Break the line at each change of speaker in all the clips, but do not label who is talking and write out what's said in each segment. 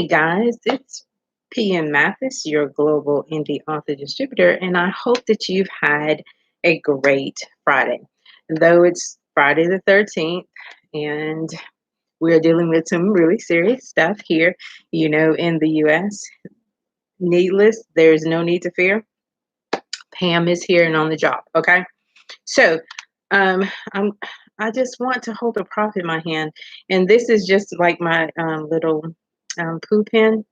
Hey guys, it's PM Mathis, your global indie author distributor, and I hope that you've had a great Friday. Though it's Friday the 13th, and we're dealing with some really serious stuff here, in the US. Needless, there's no need to fear. Pam is here and on the job, okay? So, um, I'm, I just want to hold a prop in my hand, and this is just like my little poo pen,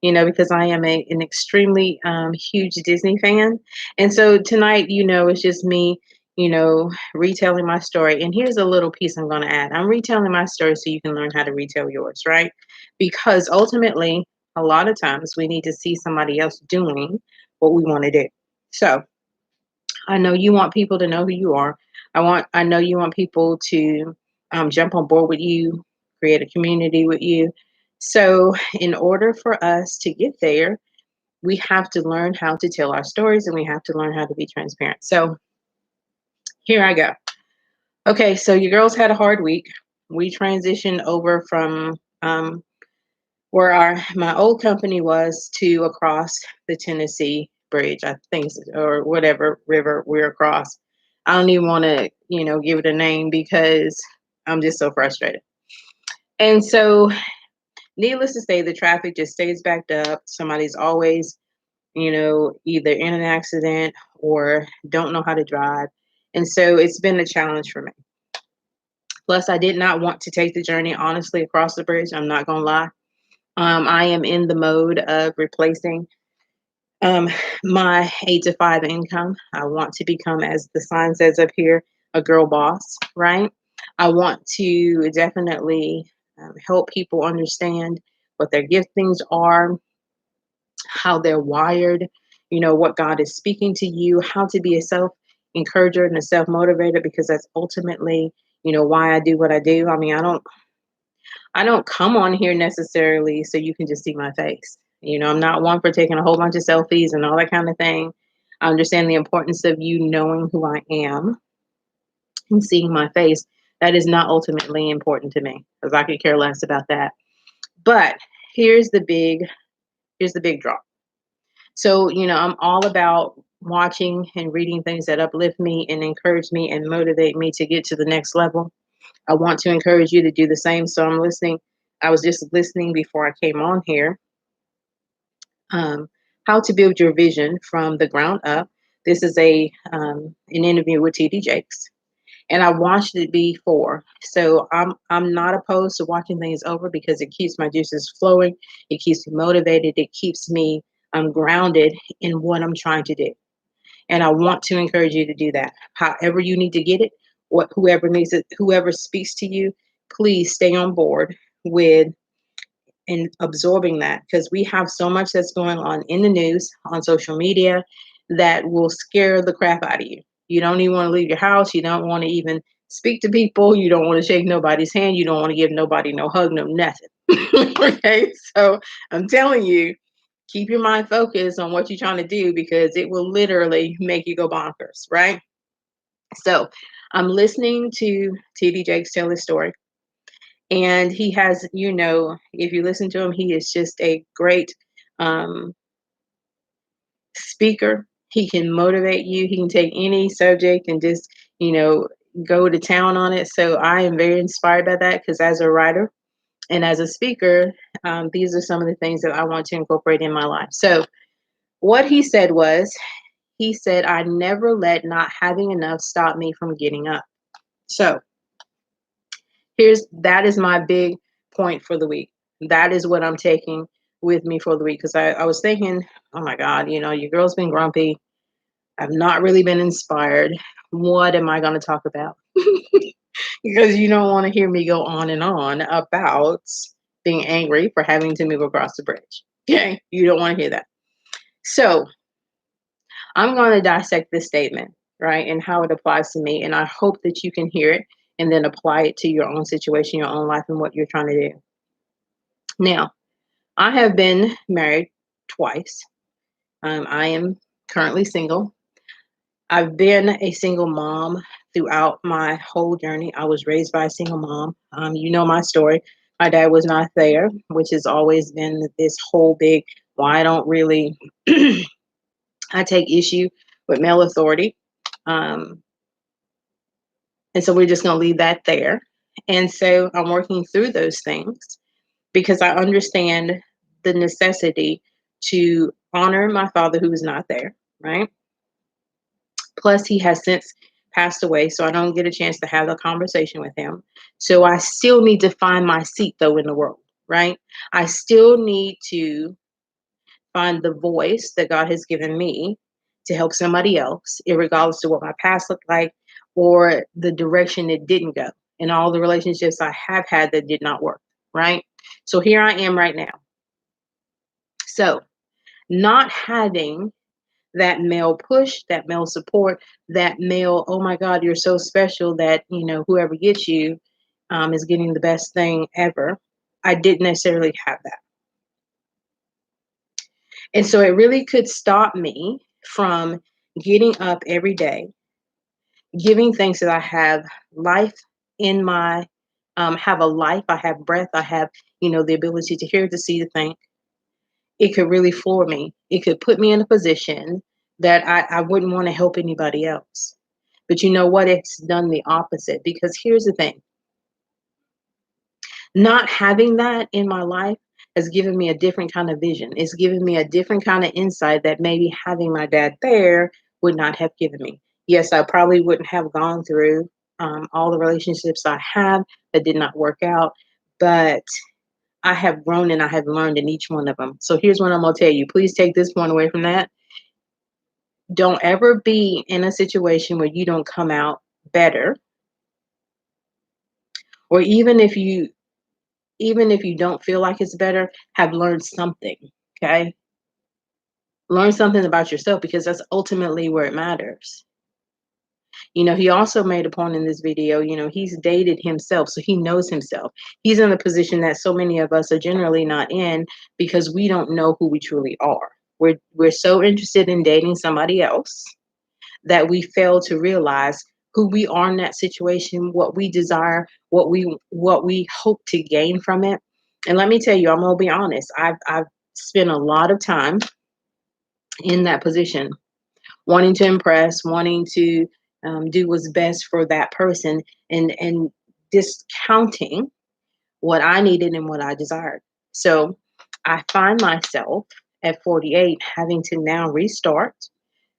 because I am an extremely huge Disney fan. And so tonight, it's just me, retelling my story. And here's a little piece I'm going to add. I'm retelling my story so you can learn how to retell yours, right? Because ultimately, a lot of times we need to see somebody else doing what we want to do. So I know you want people to know who you are. I know you want people to jump on board with you, create a community with you. So, in order for us to get there, we have to learn how to tell our stories and we have to learn how to be transparent. So, here I go. Okay, so your girls had a hard week. We transitioned over from where my old company was to across the Tennessee Bridge, I think, or whatever river we're across. I don't even want to, give it a name because I'm just so frustrated. And so, needless to say, the traffic just stays backed up. Somebody's always, either in an accident or don't know how to drive. And so it's been a challenge for me. Plus, I did not want to take the journey, honestly, across the bridge. I'm not going to lie. I am in the mode of replacing um, my 8 to 5 income. I want to become, as the sign says up here, a girl boss, right? I want to definitely help people understand what their giftings are, how they're wired, what God is speaking to you, how to be a self encourager and a self motivator, because that's ultimately, why I do what I do. I mean, I don't come on here necessarily so you can just see my face. I'm not one for taking a whole bunch of selfies and all that kind of thing. I understand the importance of you knowing who I am and seeing my face. That is not ultimately important to me because I could care less about that. But here's the big draw. So, I'm all about watching and reading things that uplift me and encourage me and motivate me to get to the next level. I want to encourage you to do the same. So I'm listening. I was just listening before I came on here. Um, how to build your vision from the ground up. This is an interview with TD Jakes, and I watched it before. So I'm not opposed to watching things over because it keeps my juices flowing. It keeps me motivated. It keeps me grounded in what I'm trying to do. And I want to encourage you to do that. However you need to get it, whoever needs it, whoever speaks to you, please stay on board with and absorbing that, because we have so much that's going on in the news, on social media, that will scare the crap out of you. You don't even want to leave your house. You don't want to even speak to people. You don't want to shake nobody's hand. You don't want to give nobody no hug, no nothing. Okay. So I'm telling you, keep your mind focused on what you're trying to do because it will literally make you go bonkers, right? So I'm listening to TD Jakes tell his story. And he has, if you listen to him, he is just a great um, speaker. He can motivate you. He can take any subject and just, you know, go to town on it. So I am very inspired by that because as a writer and as a speaker, these are some of the things that I want to incorporate in my life. So what he said was, he said, I never let not having enough stop me from getting up. So that is my big point for the week. That is what I'm taking with me for the week. Because I was thinking, oh my God, your girl's been grumpy. I've not really been inspired. What am I going to talk about? Because you don't want to hear me go on and on about being angry for having to move across the bridge. Okay. You don't want to hear that. So I'm going to dissect this statement, right, and how it applies to me. And I hope that you can hear it and then apply it to your own situation, your own life, and what you're trying to do. Now, I have been married twice. I am currently single. I've been a single mom throughout my whole journey. I was raised by a single mom. You know my story. My dad was not there, which has always been this whole big, well, I don't really, I take issue with male authority. Um, and so we're just going to leave that there. And so I'm working through those things because I understand the necessity to honor my father who is not there, right? Plus, he has since passed away, so I don't get a chance to have a conversation with him. So I still need to find my seat, though, in the world, right? I still need to find the voice that God has given me to help somebody else, regardless of what my past looked like or the direction it didn't go, and all the relationships I have had that did not work, right? So here I am right now. So, not having that male push, that male support, that male, oh my God, you're so special that, whoever gets you is getting the best thing ever. I didn't necessarily have that. And so it really could stop me from getting up every day, giving thanks that I have life in my, have a life, I have breath, I have, the ability to hear, to see, to think. It could really floor me. It could put me in a position that I wouldn't want to help anybody else. But you know what? It's done the opposite because here's the thing, not having that in my life has given me a different kind of vision. It's given me a different kind of insight that maybe having my dad there would not have given me. Yes, I probably wouldn't have gone through all the relationships I have that did not work out, but I have grown and I have learned in each one of them. So here's what I'm going to tell you. Please take this one away from that. Don't ever be in a situation where you don't come out better, or even if you don't feel like it's better, have learned something. Okay? Learn something about yourself because that's ultimately where it matters. He also made a point in this video, he's dated himself, so he knows himself. He's in a position that so many of us are generally not in because we don't know who we truly are. We're so interested in dating somebody else that we fail to realize who we are in that situation, what we desire, what we hope to gain from it. And let me tell you, I'm gonna be honest. I've spent a lot of time in that position, wanting to impress, wanting to do what's best for that person, and discounting what I needed and what I desired. So I find myself at 48 having to now restart,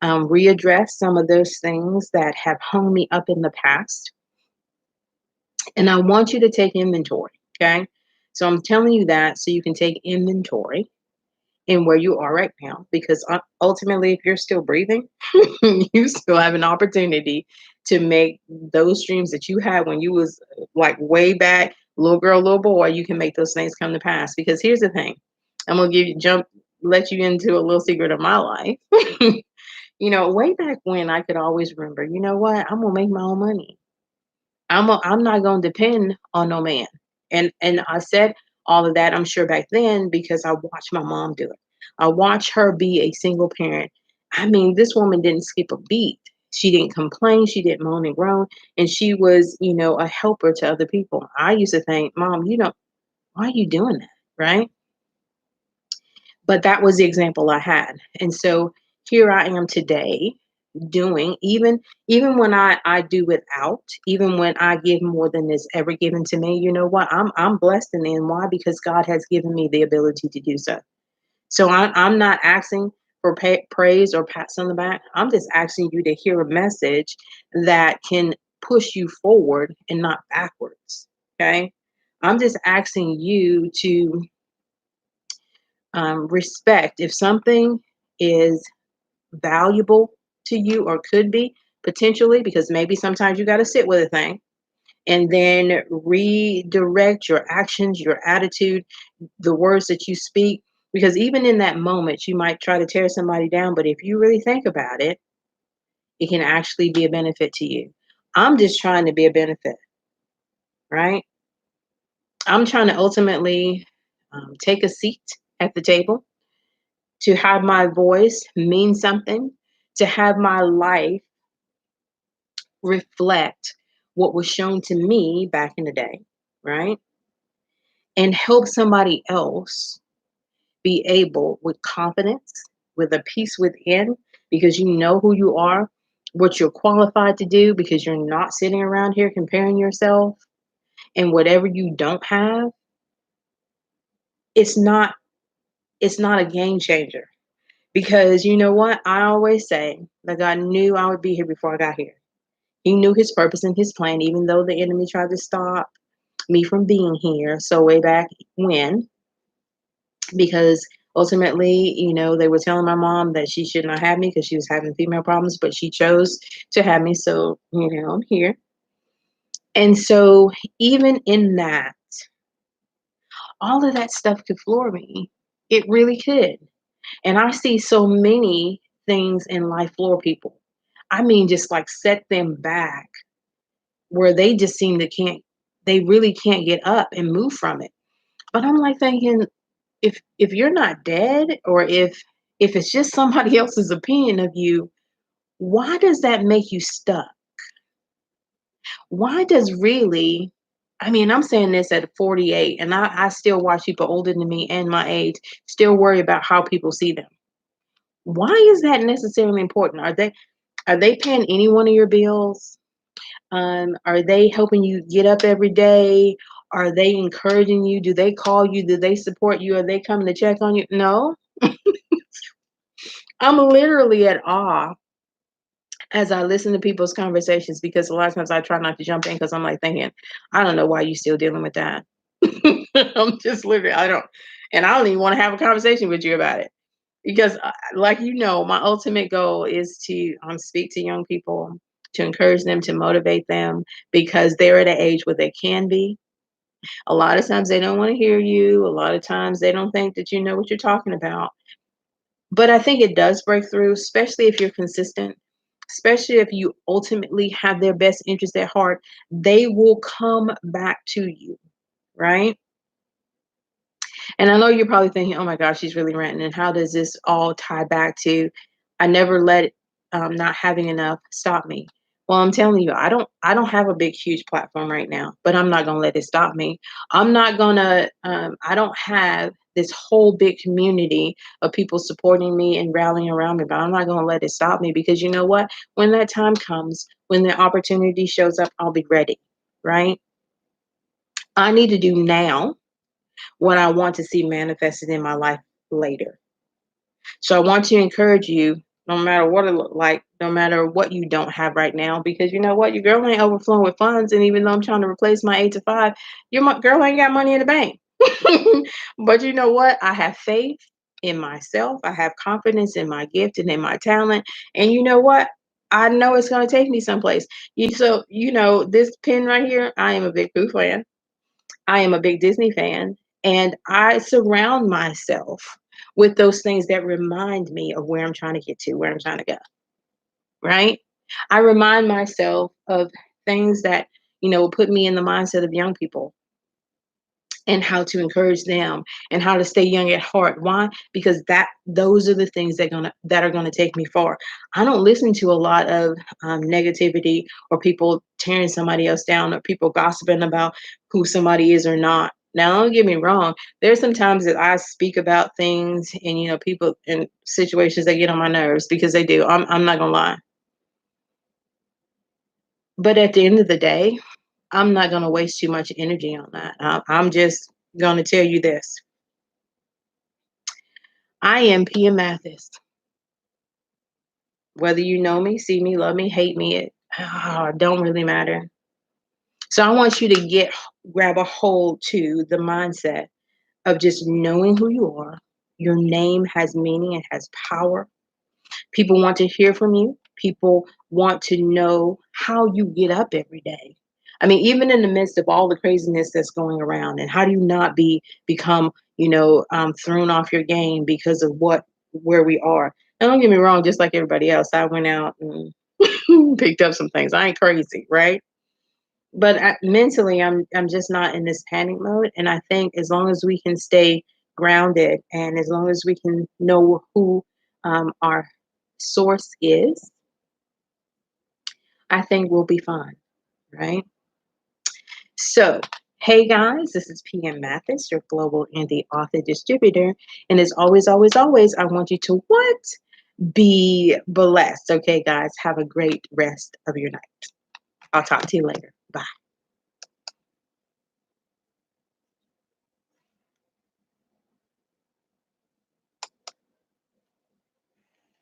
readdress some of those things that have hung me up in the past. And I want you to take inventory. Okay. So I'm telling you that so you can take inventory in where you are right now, because ultimately, if you're still breathing, you still have an opportunity to make those dreams that you had when you was like way back, little girl, little boy, you can make those things come to pass. Because here's the thing, I'm gonna let you into a little secret of my life. Way back when I could always remember, you know what? I'm gonna make my own money. I'm not gonna depend on no man. And I said all of that, I'm sure back then because I watched my mom do it. I watched her be a single parent. I mean, this woman didn't skip a beat. She didn't complain, she didn't moan and groan, and she was, a helper to other people. I used to think, Mom, why are you doing that? Right? But that was the example I had. And so here I am today doing, even when I do without, even when I give more than is ever given to me, you know what? I'm blessed in the end. Why? Because God has given me the ability to do so. So I'm not asking for praise or pats on the back. I'm just asking you to hear a message that can push you forward and not backwards. Okay. I'm just asking you to respect if something is valuable to you or could be potentially, because maybe sometimes you got to sit with a thing and then redirect your actions, your attitude, the words that you speak. Because even in that moment, you might try to tear somebody down, but if you really think about it, it can actually be a benefit to you. I'm just trying to be a benefit, right? I'm trying to ultimately take a seat at the table, to have my voice mean something, to have my life reflect what was shown to me back in the day, right? and help somebody else be able with confidence, with a peace within, because you know who you are, what you're qualified to do, because you're not sitting around here comparing yourself and whatever you don't have, it's not it's not a game changer. Because you know what? I always say that God knew I would be here before I got here. He knew his purpose and his plan, even though the enemy tried to stop me from being here. So way back when, because ultimately, they were telling my mom that she should not have me because she was having female problems, but she chose to have me. So, I'm here. And so, even in that, all of that stuff could floor me. It really could. And I see so many things in life floor people. I mean, just like set them back where they just seem to they really can't get up and move from it. But I'm like thinking, if you're not dead, or if it's just somebody else's opinion of you, why does that make you stuck? Why does really I mean, I'm saying this at 48, and I still watch people older than me and my age still worry about how people see them. Why is that necessarily important? Are they paying any one of your bills? Are they helping you get up every day? Are they encouraging you? Do they call you? Do they support you? Are they coming to check on you? No. I'm literally at awe as I listen to people's conversations, because a lot of times I try not to jump in because I'm like thinking, I don't know why you still dealing with that. I'm just literally, and I don't even want to have a conversation with you about it, because like, my ultimate goal is to speak to young people, to encourage them, to motivate them, because they're at an age where they can be. A lot of times they don't want to hear you. A lot of times they don't think that you know what you're talking about. But I think it does break through, especially if you're consistent, especially if you ultimately have their best interest at heart. They will come back to you, right? And I know you're probably thinking, oh my gosh, she's really ranting. And how does this all tie back to I never let not having enough stop me? Well, I'm telling you, I don't have a big, huge platform right now, but I'm not gonna let it stop me. I'm not gonna I don't have this whole big community of people supporting me and rallying around me, but I'm not gonna let it stop me, because you know what? When that time comes, when the opportunity shows up, I'll be ready, right? I need to do now what I want to see manifested in my life later. So I want to encourage you, no matter what it look like, no matter what you don't have right now, because you know what, your girl ain't overflowing with funds, and even though I'm trying to replace my 8 to 5, girl ain't got money in the bank. But you know what? I have faith in myself. I have confidence in my gift and in my talent, and you know what? I know it's going to take me someplace. This pen right here, I am a big Pooh fan. I am a big Disney fan, and I surround myself with those things that remind me of where I'm trying to get to, where I'm trying to go, right? I remind myself of things that, put me in the mindset of young people, and how to encourage them, and how to stay young at heart. Why? Because those are the things that are gonna take me far. I don't listen to a lot of negativity, or people tearing somebody else down, or people gossiping about who somebody is or not. Now, don't get me wrong. There's some times that I speak about things, and people in situations that get on my nerves, because they do. I'm not gonna lie. But at the end of the day, I'm not gonna waste too much energy on that. I'm just gonna tell you this. I am Pia Mathis. Whether you know me, see me, love me, hate me, it don't really matter. So I want you to grab a hold to the mindset of just knowing who you are. Your name has meaning, it has power. People want to hear from you. People want to know how you get up every day. I mean, even in the midst of all the craziness that's going around, and how do you not become, thrown off your game because of where we are? And don't get me wrong, just like everybody else, I went out and picked up some things. I ain't crazy, right? But mentally, I'm just not in this panic mode. And I think as long as we can stay grounded, and as long as we can know who our source is, I think we'll be fine, right? So Hey guys, this is PM Mathis, your global indie author distributor. And as always, always, always, I want you to what? Be blessed. Okay, guys, have a great rest of your night. I'll talk to you later. Bye.